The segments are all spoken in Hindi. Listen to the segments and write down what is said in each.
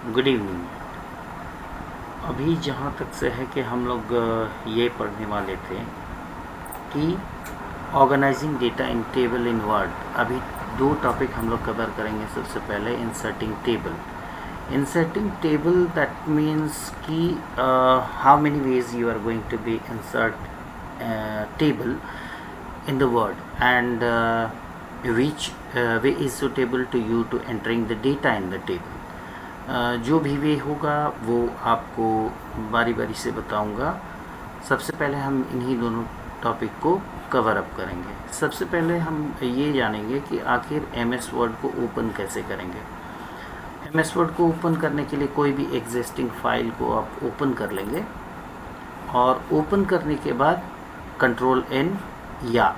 Good evening. अभी जहाँ तक से है कि हम लोग ये पढ़ने वाले थे कि organising data in table in Word. अभी दो टॉपिक हम लोग कवर करेंगे। सबसे पहले inserting table. Inserting table that means कि how many ways you are going to be insert table in the word and which way is suitable to you to entering the data in the table. जो भी वे होगा वो आपको बारी बारी से बताऊंगा। सबसे पहले हम इन्हीं दोनों टॉपिक को कवर अप करेंगे। सबसे पहले हम ये जानेंगे कि आखिर MS वर्ड को ओपन कैसे करेंगे। MS वर्ड को ओपन करने के लिए कोई भी एग्जिस्टिंग फाइल को आप ओपन कर लेंगे और ओपन करने के बाद कंट्रोल N या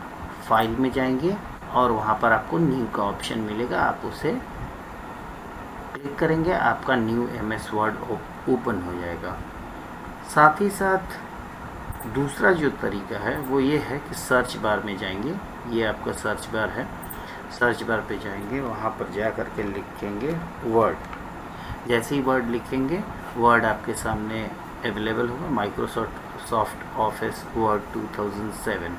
फाइल में जाएंगे और वहाँ पर आपको न्यू का ऑप्शन मिलेगा। आप उसे क्लिक करेंगे, आपका न्यू MS वर्ड ओपन हो जाएगा। साथ ही साथ दूसरा जो तरीका है वो ये है कि सर्च बार में जाएंगे। ये आपका सर्च बार है। सर्च बार पे जाएंगे, वहाँ पर जा कर के लिखेंगे वर्ड। जैसे ही वर्ड लिखेंगे वर्ड आपके सामने अवेलेबल होगा। माइक्रोसॉफ्ट ऑफिस वर्ड 2007,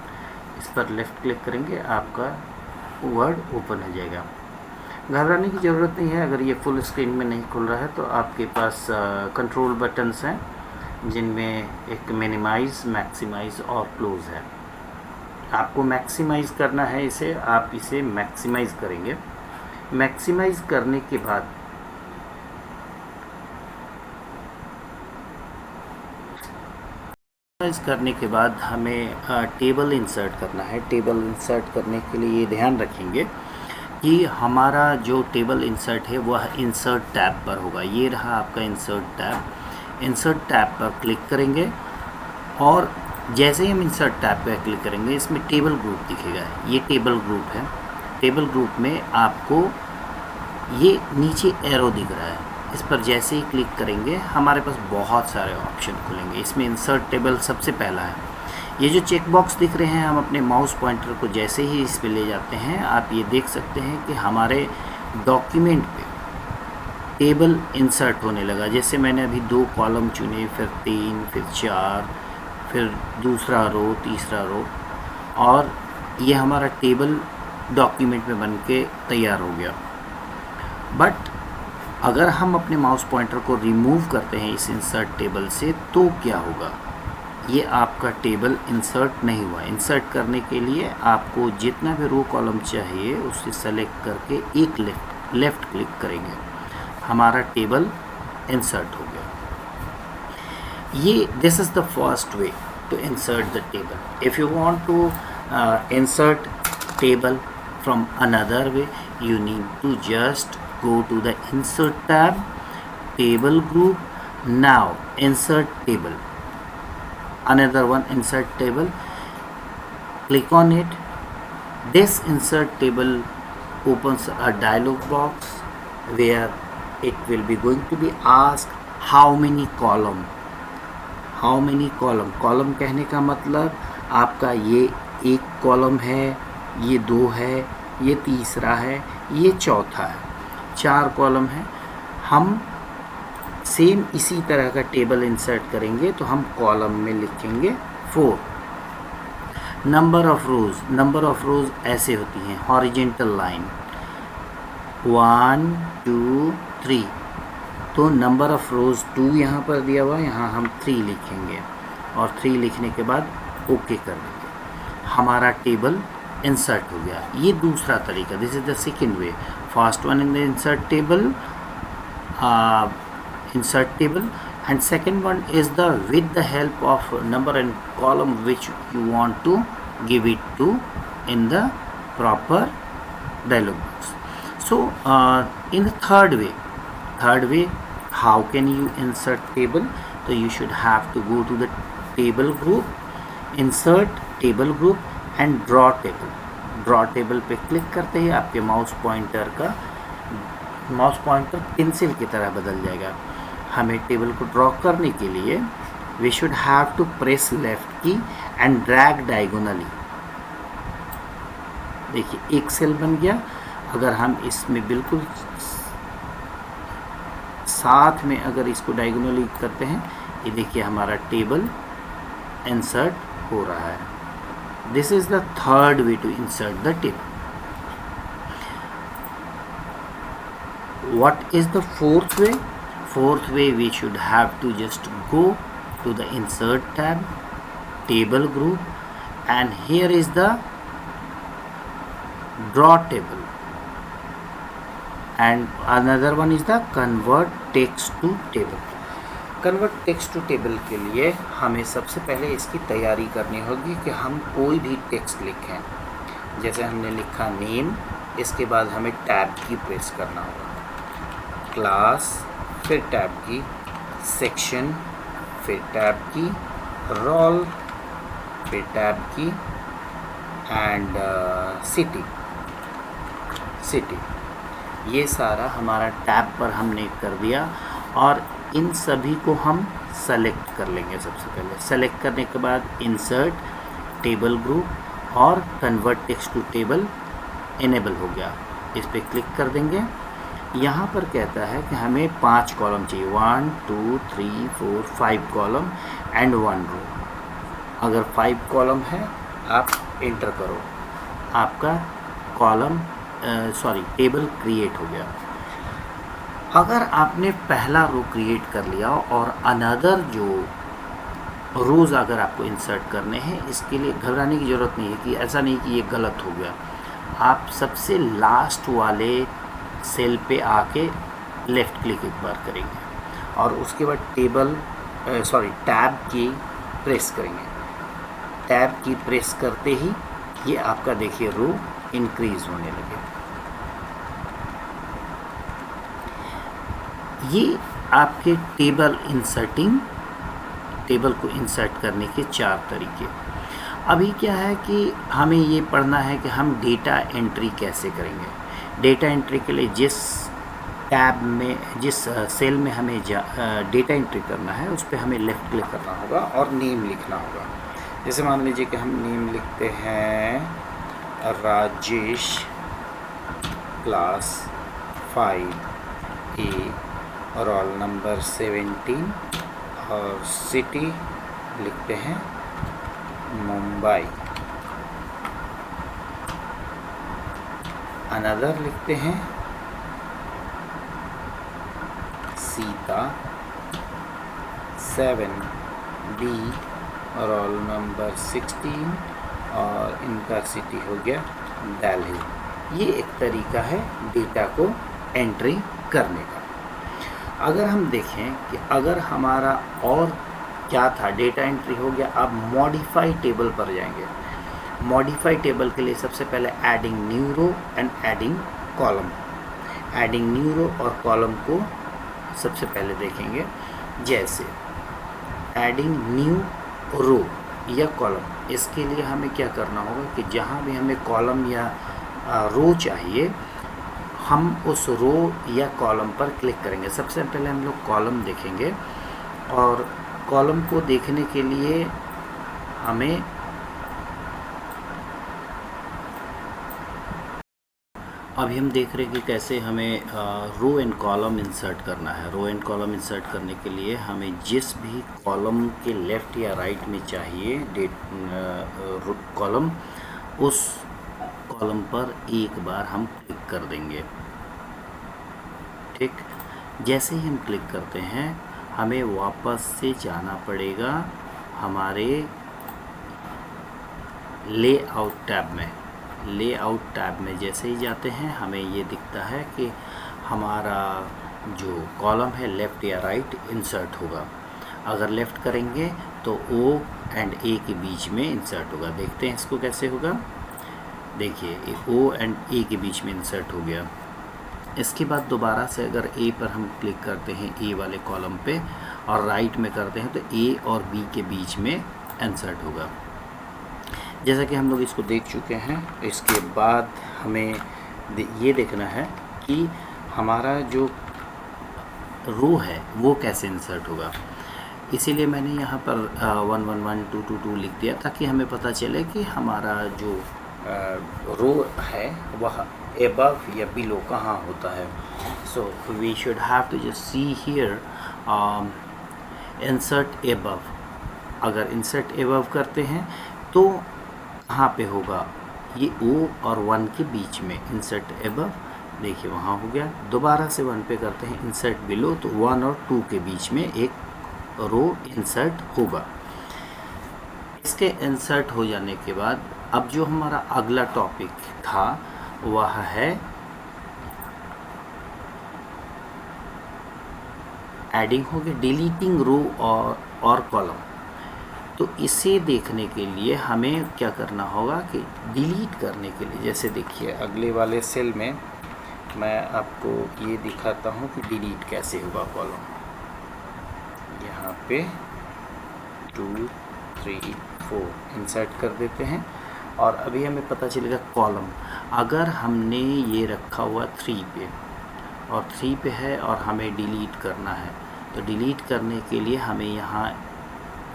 इस पर लेफ़्ट क्लिक करेंगे, आपका वर्ड ओपन हो जाएगा। घबराने की ज़रूरत नहीं है। अगर ये फुल स्क्रीन में नहीं खुल रहा है तो आपके पास कंट्रोल बटन्स हैं जिनमें एक मिनिमाइज़, मैक्सिमाइज़ और क्लोज़ है। आपको मैक्सिमाइज़ करना है इसे, आप इसे मैक्सिमाइज़ करेंगे। मैक्सिमाइज़ करने के बाद हमें टेबल इंसर्ट करना है। टेबल इंसर्ट करने के लिए ये ध्यान रखेंगे कि हमारा जो टेबल इंसर्ट है वह इंसर्ट टैब पर होगा। ये रहा आपका इंसर्ट टैब। इंसर्ट टैब पर क्लिक करेंगे और जैसे ही हम इंसर्ट टैब पर क्लिक करेंगे इसमें टेबल ग्रुप दिखेगा। ये टेबल ग्रुप है। टेबल ग्रुप में आपको ये नीचे एरो दिख रहा है, इस पर जैसे ही क्लिक करेंगे हमारे पास बहुत सारे ऑप्शन खुलेंगे। इसमें इंसर्ट टेबल सबसे पहला है। ये जो चेक बॉक्स दिख रहे हैं, हम अपने माउस पॉइंटर को जैसे ही इस पे ले जाते हैं आप ये देख सकते हैं कि हमारे डॉक्यूमेंट पे टेबल इंसर्ट होने लगा। जैसे मैंने अभी 2 कॉलम चुने, फिर 3, फिर 4, फिर दूसरा रो, तीसरा रो, और ये हमारा टेबल डॉक्यूमेंट में बन के तैयार हो गया। बट अगर हम अपने माउस पॉइंटर को रिमूव करते हैं इस इंसर्ट टेबल से तो क्या होगा? ये आपका टेबल इंसर्ट नहीं हुआ। इंसर्ट करने के लिए आपको जितना भी रो कॉलम चाहिए उसे सेलेक्ट करके एक लेफ़्ट क्लिक करेंगे, हमारा टेबल इंसर्ट हो गया। ये this is the first way to insert the table. If you want to insert table from another way, you need to just go to the insert tab, table group. Now insert table, another one, insert table. Click on it. This insert table opens a dialog box where it will be going to be asked how many column. How many column? Column कहने का मतलब आपका ये एक कॉलम है, ये 2 है, ये तीसरा है, ये चौथा है, 4 कॉलम है। हम सेम इसी तरह का टेबल इंसर्ट करेंगे तो हम कॉलम में लिखेंगे 4। नंबर ऑफ रोज़ ऐसे होती हैं, हॉरिजेंटल लाइन 1 2 3, तो नंबर ऑफ रोज़ 2 यहाँ पर दिया हुआ है, यहाँ हम 3 लिखेंगे और 3 लिखने के बाद ओके कर देंगे। हमारा टेबल इंसर्ट हो गया। ये दूसरा तरीका, this is the second way. First one in the insert table and second one is the with the help of number and column which you want to give it to in the proper dialog box. So in the third way how can you insert table? So you should have to go to the table group, insert table group and draw table पे क्लिक करते ही आपके माउस पॉइंटर पेंसिल की तरह बदल जाएगा। हमें टेबल को ड्रॉ करने के लिए we should have to press left key and drag diagonally. देखिए एक सेल बन गया। अगर हम इसमें बिल्कुल साथ में अगर इसको डायगोनली करते हैं, ये देखिए हमारा टेबल इंसर्ट हो रहा है। This is the third way to insert the table. What is the fourth way? Fourth way, we should have to just go to the insert tab, table group, and here is the draw table, and another one is the convert text to table. Convert text to table के लिए हमें सबसे पहले इसकी तैयारी करनी होगी कि हम कोई भी टेक्स्ट लिखें। जैसे हमने लिखा नेम, इसके बाद हमें टैब की प्रेस करना होगा, क्लास, फिर टैब की, सेक्शन, फिर टैब की, रोल, फिर टैब की, एंड सिटी। ये सारा हमारा टैब पर हमने कर दिया और इन सभी को हम सेलेक्ट कर लेंगे। सबसे पहले सेलेक्ट करने के बाद इंसर्ट, टेबल ग्रुप और convert text to table enable हो गया। इस पर क्लिक कर देंगे। यहाँ पर कहता है कि हमें 5 कॉलम चाहिए, 1 2 3 4 5 कॉलम एंड 1 रो। अगर 5 कॉलम है आप इंटर करो, आपका टेबल क्रिएट हो गया। अगर आपने पहला रो क्रिएट कर लिया और अनदर जो रोज़ अगर आपको इंसर्ट करने हैं, इसके लिए घबराने की ज़रूरत नहीं है कि ऐसा नहीं कि ये गलत हो गया। आप सबसे लास्ट वाले सेल पे आके लेफ़्ट क्लिक एक बार करेंगे और उसके बाद टैब की प्रेस करेंगे। टैब की प्रेस करते ही ये आपका देखिए रो इंक्रीज होने लगे। ये आपके टेबल को इंसर्ट करने के 4 तरीके। अभी क्या है कि हमें ये पढ़ना है कि हम डेटा एंट्री कैसे करेंगे। डेटा एंट्री के लिए जिस सेल में हमें डेटा एंट्री करना है उस पर हमें लेफ़्ट क्लिक करना होगा और नेम लिखना होगा। जैसे मान लीजिए कि हम नेम लिखते हैं Rajesh, class 5A, roll number 17 और सिटी लिखते हैं मुंबई। अनदर लिखते हैं सीता, 7B, रोल नंबर 16 और इनका सिटी हो गया दिल्ली। ये एक तरीका है डेटा को एंट्री करने का। अगर हम देखें कि अगर हमारा और क्या था, डेटा एंट्री हो गया, अब मॉडिफाई टेबल पर जाएंगे। मॉडिफाई टेबल के लिए सबसे पहले adding new row and adding column. Adding new row और कॉलम को सबसे पहले देखेंगे। जैसे एडिंग न्यू रो या कॉलम, इसके लिए हमें क्या करना होगा कि जहाँ भी हमें कॉलम या रो चाहिए, हम उस रो या कॉलम पर क्लिक करेंगे। सबसे पहले हम लोग कॉलम देखेंगे और कॉलम को देखने के लिए हमें अभी हम देख रहे हैं कि कैसे हमें रो एंड कॉलम इंसर्ट करना है। रो एंड कॉलम इंसर्ट करने के लिए हमें जिस भी कॉलम के लेफ़्ट या राइट में चाहिए कॉलम, उस कॉलम पर एक बार हम क्लिक कर देंगे। ठीक, जैसे ही हम क्लिक करते हैं हमें वापस से जाना पड़ेगा हमारे लेआउट टैब में। लेआउट टैब में जैसे ही जाते हैं हमें ये दिखता है कि हमारा जो कॉलम है लेफ़्ट या राइट इंसर्ट होगा। अगर लेफ़्ट करेंगे तो O एंड A के बीच में इंसर्ट होगा। देखते हैं इसको कैसे होगा। देखिए O एंड A के बीच में इंसर्ट हो गया। इसके बाद दोबारा से अगर A पर हम क्लिक करते हैं, A वाले कॉलम पे, और राइट में करते हैं तो A और B के बीच में इंसर्ट होगा। जैसा कि हम लोग इसको देख चुके हैं, इसके बाद हमें ये देखना है कि हमारा जो रो है वो कैसे इंसर्ट होगा। इसीलिए मैंने यहाँ पर 111 222 लिख दिया ताकि हमें पता चले कि हमारा जो रो है वह एबव या बिलो कहाँ होता है। So we should have to just see here insert above. अगर insert above करते हैं तो कहाँ पे होगा, ये O और 1 के बीच में insert above, देखिए वहाँ हो गया। दोबारा से 1 पे करते हैं insert below, तो 1 और 2 के बीच में एक रो इंसर्ट होगा। इसके इंसर्ट हो जाने के बाद अब जो हमारा अगला टॉपिक था वह है एडिंग, हो गया डिलीटिंग रो और कॉलम। तो इसे देखने के लिए हमें क्या करना होगा कि डिलीट करने के लिए, जैसे देखिए अगले वाले सेल में मैं आपको ये दिखाता हूँ कि डिलीट कैसे होगा कॉलम। यहाँ पे 2 3 4 इंसर्ट कर देते हैं और अभी हमें पता चलेगा कॉलम। अगर हमने ये रखा हुआ 3 पे और 3 पे है और हमें डिलीट करना है, तो डिलीट करने के लिए हमें यहाँ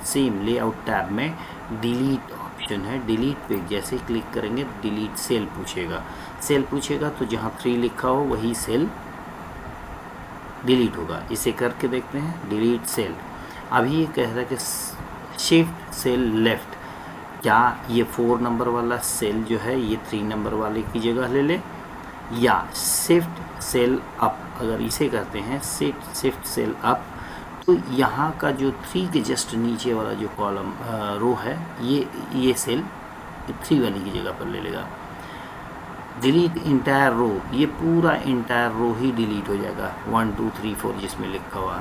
सेम लेआउट टैब में डिलीट ऑप्शन है। डिलीट पे जैसे क्लिक करेंगे डिलीट सेल पूछेगा। सेल पूछेगा तो जहाँ 3 लिखा हो वही सेल डिलीट होगा। इसे करके देखते हैं डिलीट सेल। अभी ये कह रहा है कि शिफ्ट सेल लेफ़्ट, क्या ये 4 नंबर वाला सेल जो है ये 3 नंबर वाले की जगह ले ले, या शिफ्ट सेल अप। अगर इसे करते हैं शिफ्ट सेल अप तो यहाँ का जो 3 के जस्ट नीचे वाला जो कॉलम रो है ये सेल 3 वाली की जगह पर ले लेगा। डिलीट इंटायर रो, ये पूरा इंटायर रो ही डिलीट हो जाएगा 1 2 3 4 जिसमें लिखा हुआ।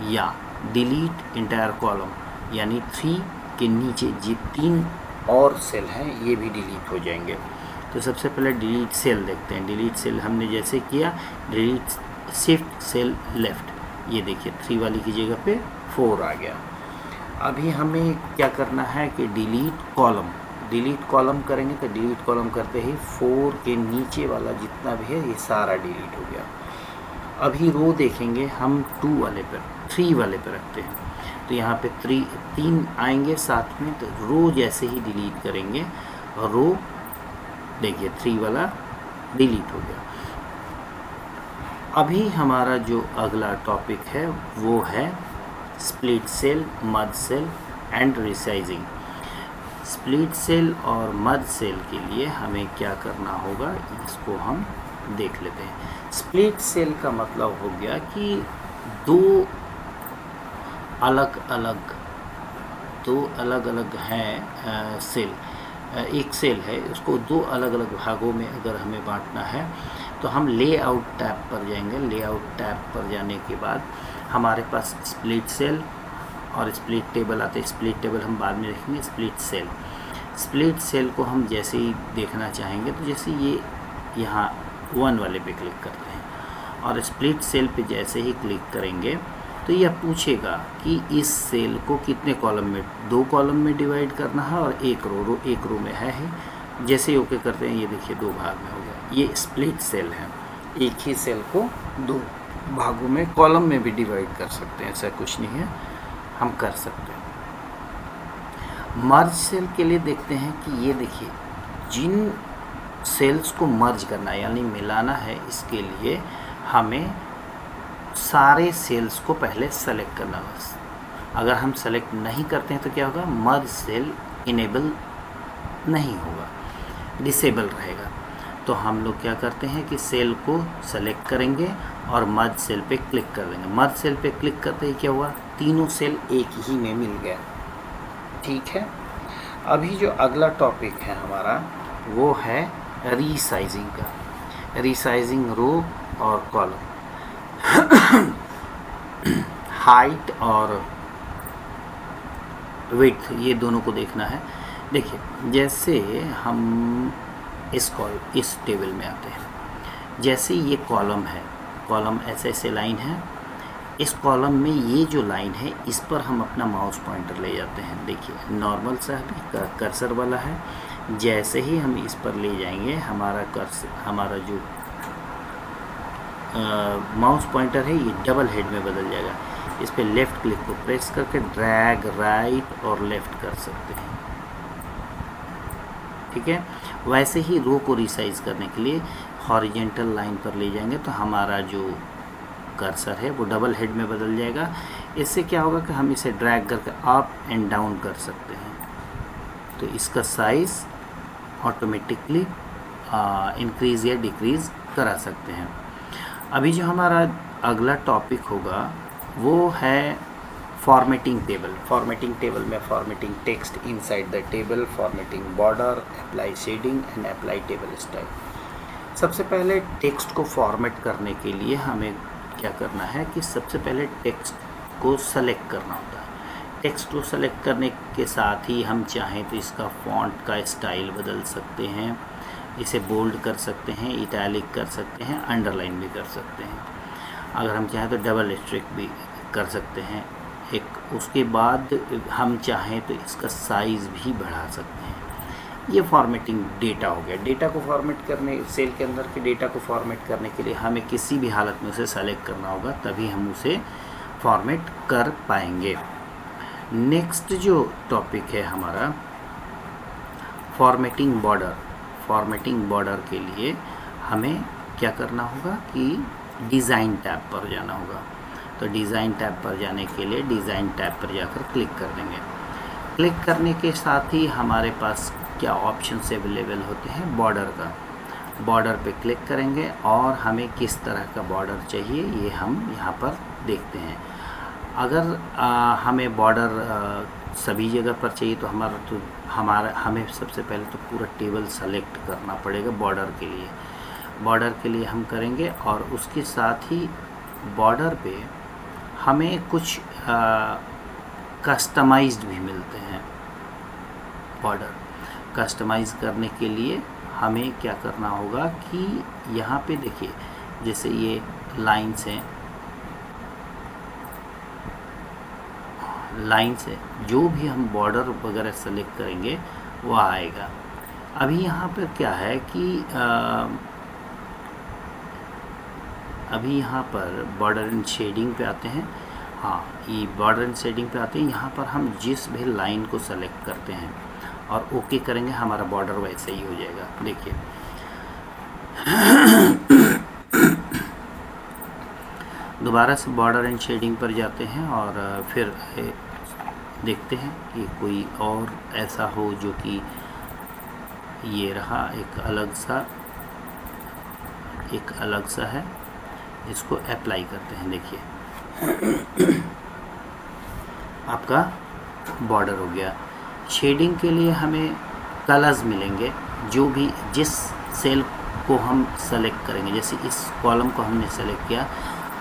या डिलीट इंटायर कॉलम, यानी 3 के नीचे जो 3 और सेल हैं ये भी डिलीट हो जाएंगे। तो सबसे पहले डिलीट सेल देखते हैं। डिलीट सेल हमने जैसे किया, डिलीट शिफ्ट सेल लेफ़्ट, ये देखिए 3 वाली की जगह पे 4 आ गया। अभी हमें क्या करना है कि डिलीट कॉलम। डिलीट कॉलम करेंगे तो डिलीट कॉलम करते ही 4 के नीचे वाला जितना भी है ये सारा डिलीट हो गया। अभी रो देखेंगे हम 2 वाले पर 3 वाले पर रखते हैं, तो यहाँ पे 3 आएंगे साथ में, तो रो जैसे ही डिलीट करेंगे रो देखिए 3 वाला डिलीट हो गया। अभी हमारा जो अगला टॉपिक है वो है split cell, merge cell and resizing. Split cell और मर्ज सेल के लिए हमें क्या करना होगा इसको हम देख लेते हैं। स्प्लिट सेल का मतलब हो गया कि दो अलग अलग हैं सेल। एक सेल है उसको 2 अलग अलग भागों में अगर हमें बांटना है तो हम लेआउट टैब पर जाएंगे। लेआउट टैब पर जाने के बाद हमारे पास स्प्लिट सेल और स्प्लिट टेबल आते हैं। स्प्लिट टेबल हम बाद में देखेंगे। स्प्लिट सेल को हम जैसे ही देखना चाहेंगे तो जैसे ये यहाँ 1 वाले पे क्लिक करते हैं और स्प्लिट सेल पे जैसे ही क्लिक करेंगे तो यह पूछेगा कि इस सेल को कितने कॉलम में, 2 कॉलम में डिवाइड करना है और एक रो में है ही। जैसे ही ओके करते हैं ये देखिए 2 भाग में हो गया। ये स्प्लिट सेल है। एक ही सेल को 2 भागों में कॉलम में भी डिवाइड कर सकते हैं, ऐसा कुछ नहीं है, हम कर सकते हैं। मर्ज सेल के लिए देखते हैं कि ये देखिए जिन सेल्स को मर्ज करना है यानी मिलाना है, इसके लिए हमें सारे सेल्स को पहले सेलेक्ट करना बस। अगर हम सेलेक्ट नहीं करते हैं तो क्या होगा, मर्ज सेल इनेबल नहीं होगा, डिसेबल रहेगा। तो हम लोग क्या करते हैं कि सेल को सेलेक्ट करेंगे और मर्ज सेल पे क्लिक कर देंगे। मर्ज सेल पे क्लिक करते ही क्या हुआ, तीनों सेल एक ही में मिल गया। ठीक है। अभी जो अगला टॉपिक है हमारा वो है रीसाइजिंग का। रीसाइजिंग रो और कॉलम, हाइट और विड्थ ये दोनों को देखना है। देखिए जैसे हम इस टेबल में आते हैं, जैसे ये कॉलम है, कॉलम ऐसे लाइन है, इस कॉलम में ये जो लाइन है इस पर हम अपना माउस पॉइंटर ले जाते हैं। देखिए नॉर्मल सा भी कर्सर वाला है, जैसे ही हम इस पर ले जाएंगे हमारा जो माउस पॉइंटर है ये डबल हेड में बदल जाएगा। इस पर लेफ़्ट क्लिक को प्रेस करके ड्रैग राइट और लेफ़्ट कर सकते हैं। ठीक है। वैसे ही रो को रिसाइज करने के लिए हॉरिजेंटल लाइन पर ले जाएंगे तो हमारा जो कर्सर है वो डबल हेड में बदल जाएगा। इससे क्या होगा कि हम इसे ड्रैग करके अप एंड डाउन कर सकते हैं, तो इसका साइज़ ऑटोमेटिकली इंक्रीज़ या डिक्रीज़ करा सकते हैं। अभी जो हमारा अगला टॉपिक होगा वो है फॉर्मेटिंग टेबल। फॉर्मेटिंग टेबल में formatting text inside the table, formatting border, apply shading and apply table style. सबसे पहले टेक्स्ट को फॉर्मेट करने के लिए हमें क्या करना है कि सबसे पहले टेक्स्ट को सेलेक्ट करना होता है। टेक्स्ट को सेलेक्ट करने के साथ ही हम चाहें तो इसका फॉन्ट का स्टाइल बदल सकते हैं, इसे बोल्ड कर सकते हैं, इटैलिक कर सकते हैं, अंडरलाइन भी कर सकते हैं। अगर हम चाहें तो डबल स्ट्रिक भी कर सकते हैं एक। उसके बाद हम चाहें तो इसका साइज़ भी बढ़ा सकते हैं। ये फॉर्मेटिंग डेटा हो गया। डेटा को फॉर्मेट करने, सेल के अंदर के डेटा को फॉर्मेट करने के लिए हमें किसी भी हालत में उसे सेलेक्ट करना होगा, तभी हम उसे फॉर्मेट कर पाएंगे। नेक्स्ट जो टॉपिक है हमारा फॉर्मेटिंग बॉर्डर। फॉर्मेटिंग बॉर्डर के लिए हमें क्या करना होगा कि डिज़ाइन टैब पर जाना होगा। तो डिज़ाइन टैब पर जाने के लिए डिज़ाइन टैब पर जाकर क्लिक कर देंगे। क्लिक करने के साथ ही हमारे पास क्या ऑप्शंस अवेलेबल होते हैं, बॉर्डर का। बॉर्डर पे क्लिक करेंगे और हमें किस तरह का बॉर्डर चाहिए ये हम यहाँ पर देखते हैं। अगर हमें बॉर्डर सभी जगह पर चाहिए तो हमें सबसे पहले तो पूरा टेबल सेलेक्ट करना पड़ेगा बॉर्डर के लिए। बॉर्डर के लिए हम करेंगे और उसके साथ ही बॉर्डर पे हमें कुछ कस्टमाइज्ड भी मिलते हैं। बॉर्डर कस्टमाइज़ करने के लिए हमें क्या करना होगा कि यहाँ पे देखिए, जैसे ये लाइन्स हैं, लाइन से जो भी हम बॉर्डर वगैरह सेलेक्ट करेंगे वो आएगा। अभी यहाँ पर क्या है कि अभी यहाँ पर बॉर्डर एंड शेडिंग पे आते हैं। हाँ, ये बॉर्डर एंड शेडिंग पे आते हैं। यहाँ पर हम जिस भी लाइन को सेलेक्ट करते हैं और ओके करेंगे, हमारा बॉर्डर वैसे ही हो जाएगा। देखिए दोबारा से बॉर्डर एंड शेडिंग पर जाते हैं और फिर देखते हैं कि कोई और ऐसा हो जो कि ये रहा एक अलग सा है। इसको अप्लाई करते हैं। देखिए आपका बॉर्डर हो गया। शेडिंग के लिए हमें कलर्स मिलेंगे, जो भी जिस सेल को हम सेलेक्ट करेंगे। जैसे इस कॉलम को हमने सेलेक्ट किया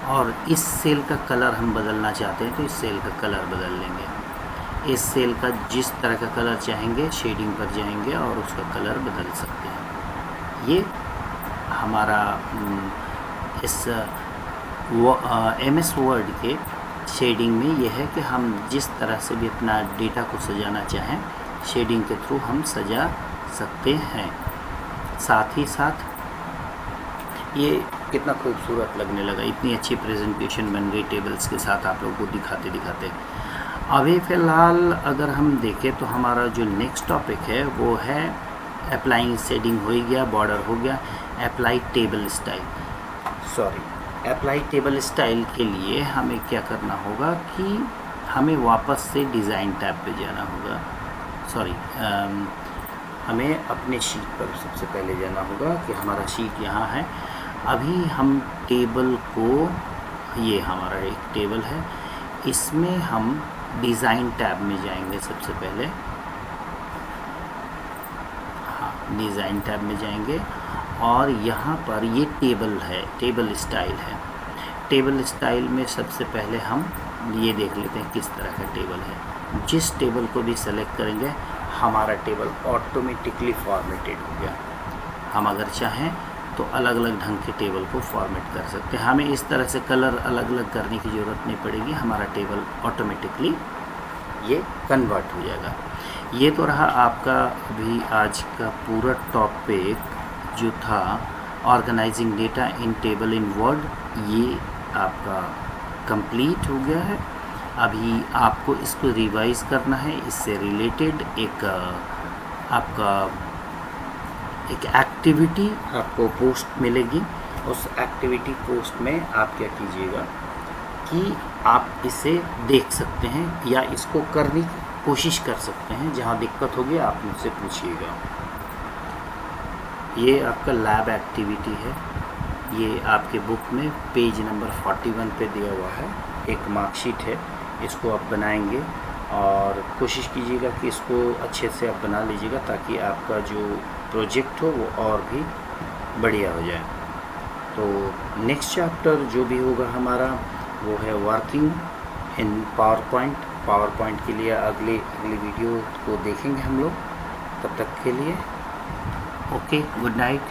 और इस सेल का कलर हम बदलना चाहते हैं तो इस सेल का कलर बदल लेंगे। इस सेल का जिस तरह का कलर चाहेंगे शेडिंग पर जाएंगे और उसका कलर बदल सकते हैं। ये हमारा इस MS वर्ड के शेडिंग में ये है कि हम जिस तरह से भी अपना डेटा को सजाना चाहें शेडिंग के थ्रू हम सजा सकते हैं। साथ ही साथ ये कितना खूबसूरत लगने लगा, इतनी अच्छी प्रेजेंटेशन बन गई टेबल्स के साथ आप लोगों को दिखाते दिखाते। अभी फ़िलहाल अगर हम देखें तो हमारा जो नेक्स्ट टॉपिक है वो है अप्लाइंग शेडिंग हो गया, बॉर्डर हो गया। अप्लाई टेबल स्टाइल के लिए हमें क्या करना होगा कि हमें वापस से डिज़ाइन टैब पे जाना होगा। हमें अपने शीट पर सबसे पहले जाना होगा कि हमारा शीट यहाँ है। अभी हम टेबल को, ये हमारा एक टेबल है, इसमें हम डिज़ाइन टैब में जाएंगे सबसे पहले। हाँ, डिज़ाइन टैब में जाएंगे और यहाँ पर ये टेबल है, टेबल स्टाइल है। टेबल स्टाइल में सबसे पहले हम ये देख लेते हैं किस तरह का टेबल है। जिस टेबल को भी सेलेक्ट करेंगे हमारा टेबल ऑटोमेटिकली फॉर्मेटेड हो गया। हम अगर चाहें तो अलग अलग ढंग के टेबल को फॉर्मेट कर सकते हैं। हमें इस तरह से कलर अलग अलग करने की ज़रूरत नहीं पड़ेगी, हमारा टेबल ऑटोमेटिकली ये कन्वर्ट हो जाएगा। ये तो रहा आपका अभी आज का पूरा टॉपिक जो था organising data in table in Word, ये आपका कंप्लीट हो गया है। अभी आपको इसको रिवाइज़ करना है। इससे रिलेटेड एक आपका एक एक्टिविटी आपको पोस्ट मिलेगी उस एक्टिविटी पोस्ट में आप क्या कीजिएगा कि आप इसे देख सकते हैं या इसको करने की कोशिश कर सकते हैं। जहाँ दिक्कत होगी आप मुझसे पूछिएगा। ये आपका लैब एक्टिविटी है, ये आपके बुक में पेज नंबर 41 पे दिया हुआ है, एक मार्कशीट है। इसको आप बनाएंगे और कोशिश कीजिएगा कि इसको अच्छे से आप बना लीजिएगा ताकि आपका जो प्रोजेक्ट हो वो और भी बढ़िया हो जाए। तो नेक्स्ट चैप्टर जो भी होगा हमारा वो है वर्किंग इन पावर पॉइंट के लिए अगली वीडियो को देखेंगे हम लोग। तब तक के लिए ओके, गुड नाइट।